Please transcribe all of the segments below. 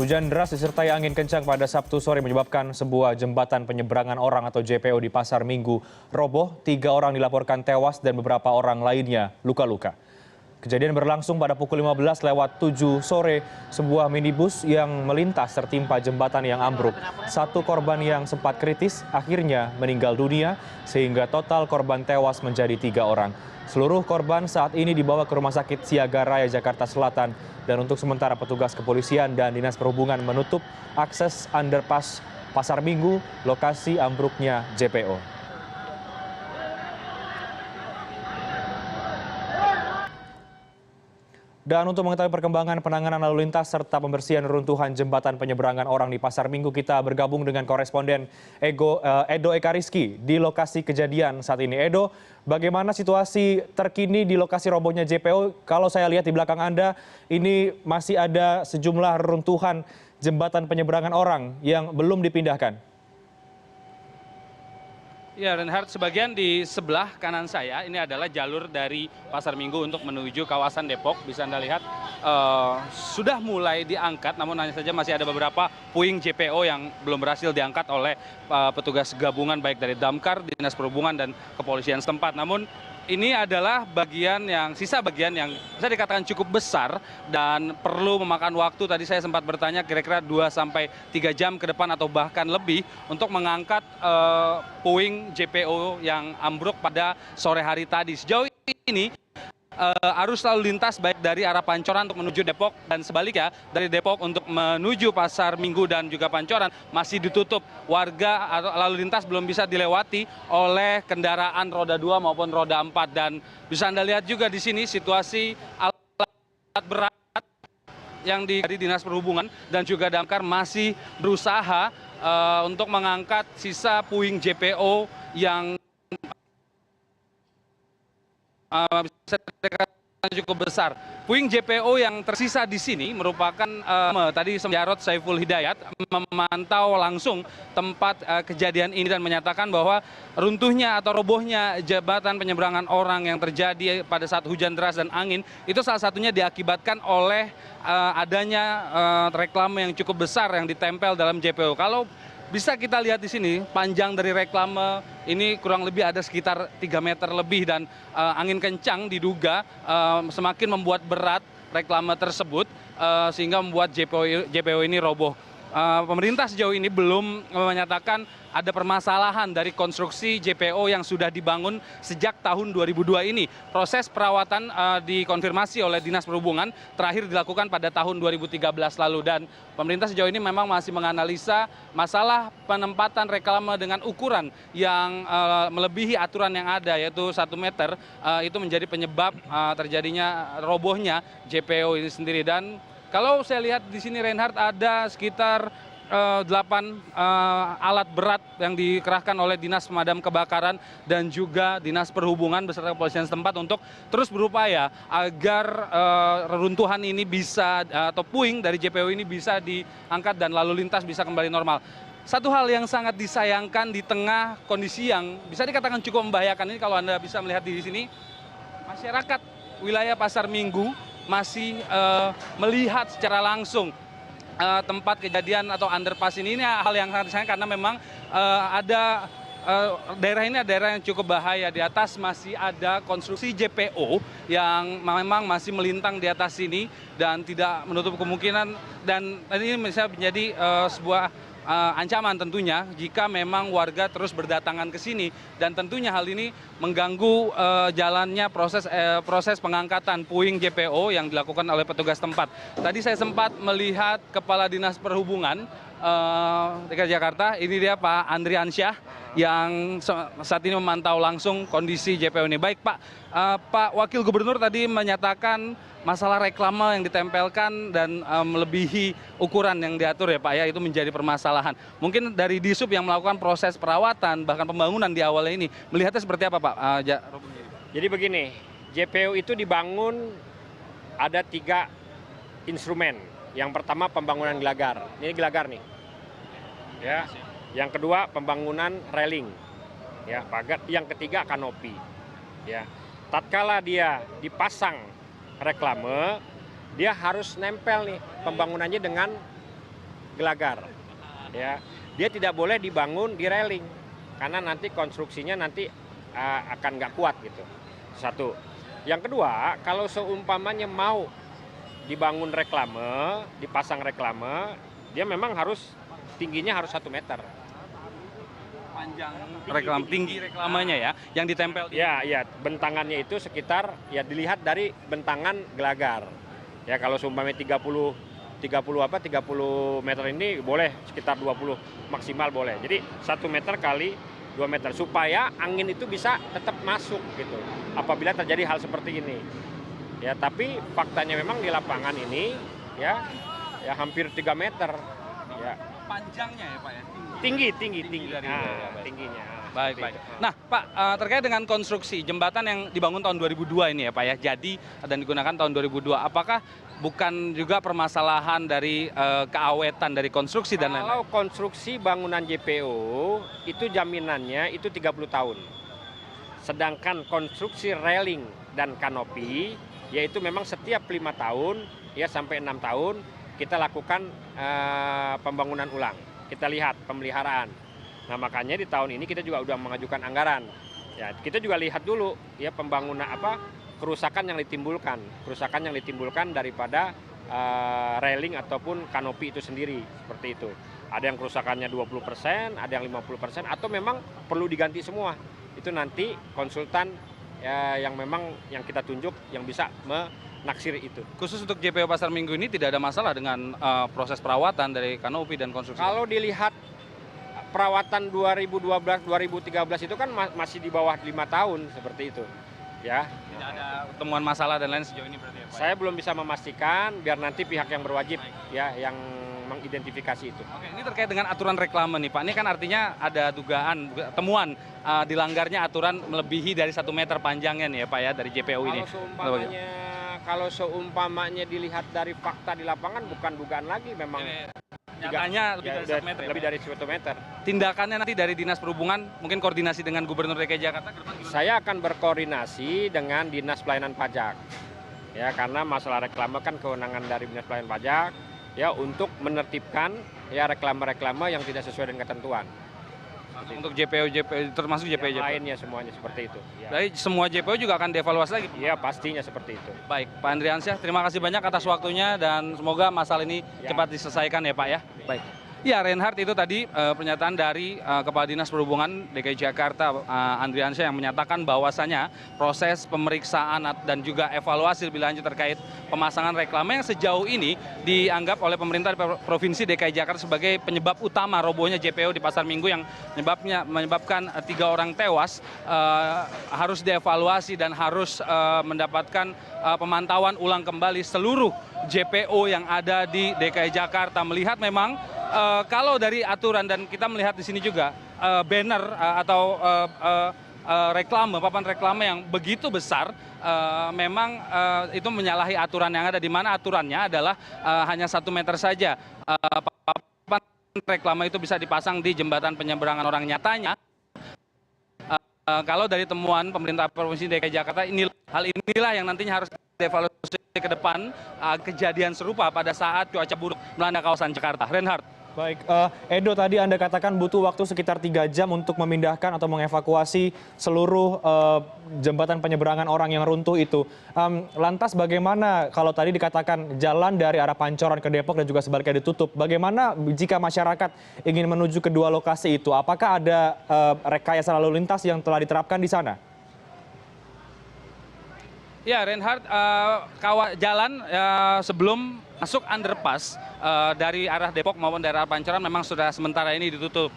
Hujan deras disertai angin kencang pada Sabtu sore menyebabkan sebuah jembatan penyeberangan orang atau JPO di Pasar Minggu roboh. 3 orang dilaporkan tewas dan beberapa orang lainnya luka-luka. Kejadian berlangsung pada pukul 15:07 sore. Sebuah minibus yang melintas tertimpa jembatan yang ambruk. 1 korban yang sempat kritis akhirnya meninggal dunia sehingga total korban tewas menjadi 3 orang. Seluruh korban saat ini dibawa ke Rumah Sakit Siaga Raya Jakarta Selatan dan untuk sementara petugas kepolisian dan Dinas Perhubungan menutup akses underpass Pasar Minggu, lokasi ambruknya JPO. Dan untuk mengetahui perkembangan penanganan lalu lintas serta pembersihan runtuhan jembatan penyeberangan orang di Pasar Minggu, kita bergabung dengan koresponden Edo Ekariski di lokasi kejadian saat ini. Edo, bagaimana situasi terkini di lokasi robohnya JPO? Kalau saya lihat di belakang Anda, ini masih ada sejumlah runtuhan jembatan penyeberangan orang yang belum dipindahkan. Ya, Reinhardt, sebagian di sebelah kanan saya ini adalah jalur dari Pasar Minggu untuk menuju kawasan Depok. Bisa Anda lihat sudah mulai diangkat, namun hanya saja masih ada beberapa puing JPO yang belum berhasil diangkat oleh petugas gabungan baik dari Damkar, Dinas Perhubungan, dan kepolisian setempat. Namun ini adalah sisa bagian yang bisa dikatakan cukup besar dan perlu memakan waktu. Tadi saya sempat bertanya kira-kira 2-3 jam ke depan atau bahkan lebih untuk mengangkat puing JPO yang ambruk pada sore hari tadi. Sejauh ini arus lalu lintas baik dari arah Pancoran untuk menuju Depok dan sebaliknya dari Depok untuk menuju Pasar Minggu dan juga Pancoran masih ditutup. Warga atau lalu lintas belum bisa dilewati oleh kendaraan roda 2 maupun roda 4 dan bisa Anda lihat juga di sini situasi alat berat yang dari Dinas Perhubungan dan juga Damkar masih berusaha untuk mengangkat sisa puing JPO yang bisa dikatakan cukup besar. Puing JPO yang tersisa di sini merupakan tadi Jarod Saiful Hidayat memantau langsung tempat kejadian ini dan menyatakan bahwa runtuhnya atau robohnya jembatan penyeberangan orang yang terjadi pada saat hujan deras dan angin itu salah satunya diakibatkan oleh adanya reklame yang cukup besar yang ditempel dalam JPO. Kalau bisa kita lihat di sini, panjang dari reklame ini kurang lebih ada sekitar 3 meter lebih dan angin kencang diduga semakin membuat berat reklame tersebut sehingga membuat JPO ini roboh. Pemerintah sejauh ini belum menyatakan ada permasalahan dari konstruksi JPO yang sudah dibangun sejak tahun 2002 ini. Proses perawatan dikonfirmasi oleh Dinas Perhubungan terakhir dilakukan pada tahun 2013 lalu dan pemerintah sejauh ini memang masih menganalisa masalah penempatan reklame dengan ukuran yang melebihi aturan yang ada yaitu 1 meter itu menjadi penyebab terjadinya robohnya JPO ini sendiri. Dan kalau saya lihat di sini Reinhardt ada sekitar 8 alat berat yang dikerahkan oleh Dinas Pemadam Kebakaran dan juga Dinas Perhubungan beserta kepolisian setempat untuk terus berupaya agar reruntuhan ini bisa atau puing dari JPO ini bisa diangkat dan lalu lintas bisa kembali normal. Satu hal yang sangat disayangkan di tengah kondisi yang bisa dikatakan cukup membahayakan ini kalau Anda bisa melihat di sini, masyarakat wilayah Pasar Minggu masih melihat secara langsung tempat kejadian atau underpass ini hal yang sangat disayangkan karena memang ada daerah ini adalah daerah yang cukup bahaya. Di atas masih ada konstruksi JPO yang memang masih melintang di atas sini dan tidak menutup kemungkinan dan ini bisa menjadi sebuah ancaman tentunya jika memang warga terus berdatangan ke sini dan tentunya hal ini mengganggu jalannya proses pengangkatan puing JPO yang dilakukan oleh petugas tempat. Tadi saya sempat melihat Kepala Dinas Perhubungan DKI Jakarta, ini dia Pak Andriansyah yang saat ini memantau langsung kondisi JPO ini. Baik Pak, Pak Wakil Gubernur tadi menyatakan masalah reklame yang ditempelkan dan melebihi ukuran yang diatur ya Pak ya, itu menjadi permasalahan. Mungkin dari Disub yang melakukan proses perawatan bahkan pembangunan di awal ini melihatnya seperti apa Pak? Jadi begini, JPO itu dibangun ada 3 instrumen. Yang pertama pembangunan gelagar, ini gelagar nih. Ya. Yang kedua pembangunan railing. Ya, pagar. Yang ketiga kanopi. Ya. Tatkala dia dipasang reklame, dia harus nempel nih pembangunannya dengan gelagar. Ya, dia tidak boleh dibangun di railing karena nanti konstruksinya nanti akan nggak kuat gitu. Satu. Yang kedua, kalau seumpamanya mau dibangun reklame, dipasang reklame, dia memang harus tingginya harus 1 meter. Panjang tinggi reklamanya ya, yang ditempel. Ya, bentangannya itu sekitar ya dilihat dari bentangan gelagar. Ya kalau seumpamanya 30 meter ini boleh sekitar 20 maksimal boleh. Jadi 1 meter kali 2 meter supaya angin itu bisa tetap masuk gitu. Apabila terjadi hal seperti ini. Ya, tapi faktanya memang di lapangan ini ya hampir 3 meter. Ya. Panjangnya ya Pak ya? Tinggi. Dari Tingginya. Baik. Nah Pak, terkait dengan konstruksi jembatan yang dibangun tahun 2002 ini ya Pak ya, jadi dan digunakan tahun 2002, apakah bukan juga permasalahan dari keawetan dari konstruksi dan lain-lain? Kalau konstruksi bangunan JPO itu jaminannya itu 30 tahun. Sedangkan konstruksi railing dan kanopi yaitu memang setiap 5 tahun ya sampai 6 tahun kita lakukan pembangunan ulang. Kita lihat pemeliharaan. Nah makanya di tahun ini kita juga sudah mengajukan anggaran. Ya kita juga lihat dulu ya pembangunan kerusakan yang ditimbulkan daripada railing ataupun kanopi itu sendiri seperti itu. Ada yang kerusakannya 20%, ada yang 50%, atau memang perlu diganti semua. Itu nanti konsultan yang memang yang kita tunjuk yang bisa menaksir itu. Khusus untuk JPO Pasar Minggu ini tidak ada masalah dengan proses perawatan dari kanopi dan konstruksi? Kalau dilihat perawatan 2012-2013 itu kan masih di bawah 5 tahun seperti itu. Ya. Tidak ada temuan masalah dan lain sejauh ini berarti ya Pak? Saya belum bisa memastikan, biar nanti pihak yang berwajib ya yang mengidentifikasi itu. Oke, ini terkait dengan aturan reklame nih Pak. Ini kan artinya ada dugaan temuan dilanggarnya aturan melebihi dari 1 meter panjangnya nih ya Pak ya dari JPO ini. Kalau seumpamanya dilihat dari fakta di lapangan bukan dugaan lagi, memang nyatanya lebih dari 1 meter. Lebih dari 1 meter. Tindakannya nanti dari Dinas Perhubungan mungkin koordinasi dengan Gubernur DKI Jakarta ke depan gimana? Saya akan berkoordinasi dengan Dinas Pelayanan Pajak. Ya, karena masalah reklame kan kewenangan dari Dinas Pelayanan Pajak ya untuk menertibkan ya reklame-reklame yang tidak sesuai dengan ketentuan. Untuk JPO termasuk JPO yang lainnya semuanya seperti itu. Ya. Jadi semua JPO juga akan dievaluasi lagi? Iya, pastinya seperti itu. Baik, Pak Andriansyah, terima kasih banyak atas waktunya dan semoga masalah ini cepat diselesaikan ya Pak ya. Baik. Ya, Reinhardt, itu tadi pernyataan dari Kepala Dinas Perhubungan DKI Jakarta, Andriansyah, yang menyatakan bahwasanya proses pemeriksaan dan juga evaluasi lebih lanjut terkait pemasangan reklame yang sejauh ini dianggap oleh pemerintah Provinsi DKI Jakarta sebagai penyebab utama robohnya JPO di Pasar Minggu yang menyebabkan 3 orang tewas, harus dievaluasi dan harus mendapatkan pemantauan ulang kembali seluruh JPO yang ada di DKI Jakarta. Melihat memang kalau dari aturan dan kita melihat di sini juga banner atau papan reklame yang begitu besar, memang itu menyalahi aturan yang ada, di mana aturannya adalah hanya 1 meter saja. Papan reklame itu bisa dipasang di jembatan penyeberangan orang. Nyatanya kalau dari temuan pemerintah Provinsi DKI Jakarta, hal inilah yang nantinya harus dievaluasi ke depan kejadian serupa pada saat cuaca buruk melanda kawasan Jakarta. Reinhardt. Baik, Edo, tadi Anda katakan butuh waktu sekitar 3 jam untuk memindahkan atau mengevakuasi seluruh jembatan penyeberangan orang yang runtuh itu. Lantas bagaimana kalau tadi dikatakan jalan dari arah Pancoran ke Depok dan juga sebaliknya ditutup? Bagaimana jika masyarakat ingin menuju kedua lokasi itu? Apakah ada rekayasa lalu lintas yang telah diterapkan di sana? Ya, Reinhardt, jalan sebelum masuk underpass dari arah Depok maupun dari arah Pancoran memang sudah sementara ini ditutup.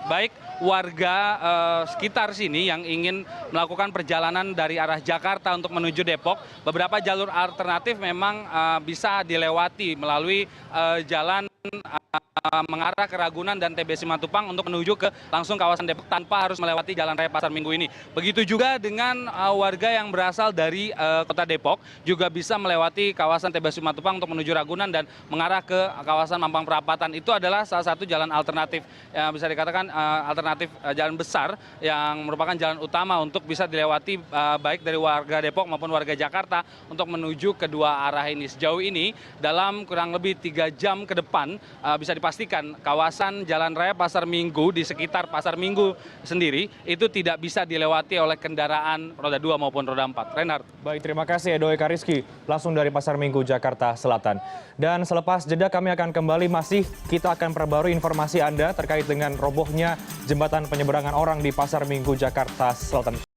Baik warga sekitar sini yang ingin melakukan perjalanan dari arah Jakarta untuk menuju Depok, beberapa jalur alternatif memang bisa dilewati melalui jalan mengarah ke Ragunan dan TB Simatupang untuk menuju ke langsung kawasan Depok tanpa harus melewati Jalan Raya Pasar Minggu ini. Begitu juga dengan warga yang berasal dari kota Depok juga bisa melewati kawasan TB Simatupang untuk menuju Ragunan dan mengarah ke kawasan Mampang Perapatan. Itu adalah salah satu jalan alternatif, bisa dikatakan alternatif jalan besar yang merupakan jalan utama untuk bisa dilewati baik dari warga Depok maupun warga Jakarta untuk menuju kedua arah ini. Sejauh ini dalam kurang lebih 3 jam ke depan bisa dipastikan kawasan Jalan Raya Pasar Minggu di sekitar Pasar Minggu sendiri itu tidak bisa dilewati oleh kendaraan roda 2 maupun roda 4. Reinhard. Baik, terima kasih Edo Eka Rizky, langsung dari Pasar Minggu, Jakarta Selatan. Dan selepas jeda kami akan kembali, kita akan perbarui informasi Anda terkait dengan robohnya jembatan penyeberangan orang di Pasar Minggu, Jakarta Selatan.